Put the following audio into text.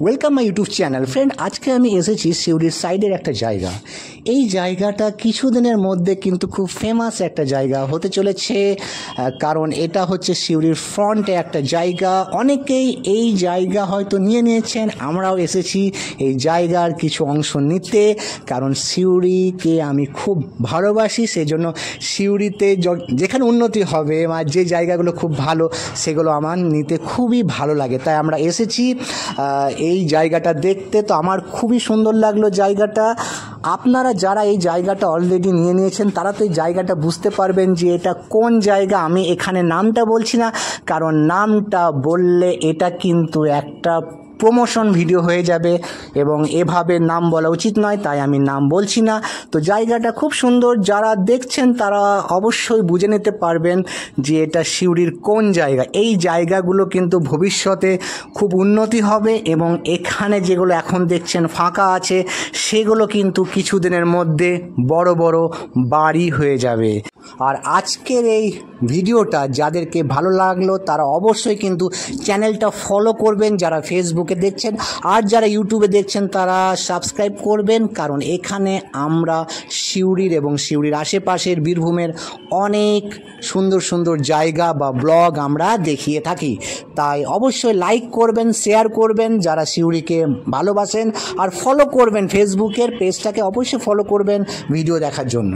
Welcome my YouTube channel. Friend, আজকে আমি এসেছি সিউড়ির সাইডের একটা জায়গা। এই জায়গাটা কিছুদিনের মধ্যে কিন্তু খুব ফেমাস একটা জায়গা হতে চলেছে, কারণ এটা হচ্ছে সিউড়ির ফ্রন্টে একটা জায়গা। অনেকেই এই জায়গা হয়তো নিয়ে নিয়েছেন, আমরাও এসেছি এই জায়গার কিছু অংশ নিতে, কারণ সিউড়িকে আমি খুব ভালোবাসি। সেজন্য সিউড়িতে যেখানে উন্নতি হবে বা যে জায়গাগুলো খুব ভালো সেগুলো আমার নিতে খুবই ভালো লাগে, তাই আমরা এসেছি এই জায়গাটা দেখতে। তো আমার খুবই সুন্দর লাগলো জায়গাটা। আপনারা যারা এই জায়গাটা অলরেডি নিয়ে নিয়েছেন তারা তো এই জায়গাটা বুঝতে পারবেন যে এটা কোন জায়গা। আমি এখানে নামটা বলছি না, কারণ নামটা বললে এটা কিন্তু একটা প্রমোশন ভিডিও হয়ে যাবে এবং এভাবে নাম বলা উচিত নয়, তাই আমি নাম বলছি না। তো জায়গাটা খুব সুন্দর, যারা দেখছেন তারা অবশ্যই বুঝে নিতে পারবেন যে এটা সিউড়ির কোন জায়গা। এই জায়গাগুলো কিন্তু ভবিষ্যতে খুব উন্নতি হবে এবং এখানে যেগুলো এখন দেখছেন ফাঁকা আছে সেগুলো কিন্তু কিছুদিনের মধ্যে বড় বড় বাড়ি হয়ে যাবে। আর আজকের এই ভিডিওটা যাদেরকে ভালো লাগলো তারা অবশ্যই কিন্তু চ্যানেলটা ফলো করবেন, যারা ফেসবুকে দেখছেন, আর যারা ইউটিউবে দেখছেন তারা সাবস্ক্রাইব করবেন, কারণ এখানে আমরা সিউড়ির এবং সিউড়ির আশেপাশের বীরভূমের অনেক সুন্দর সুন্দর জায়গা বা ব্লগ আমরা দেখিয়ে থাকি। তাই অবশ্যই লাইক করবেন, শেয়ার করবেন যারা সিউড়িকে ভালোবাসেন, আর ফলো করবেন ফেসবুকের পেজটাকে অবশ্যই ফলো করবেন ভিডিও দেখার জন্য।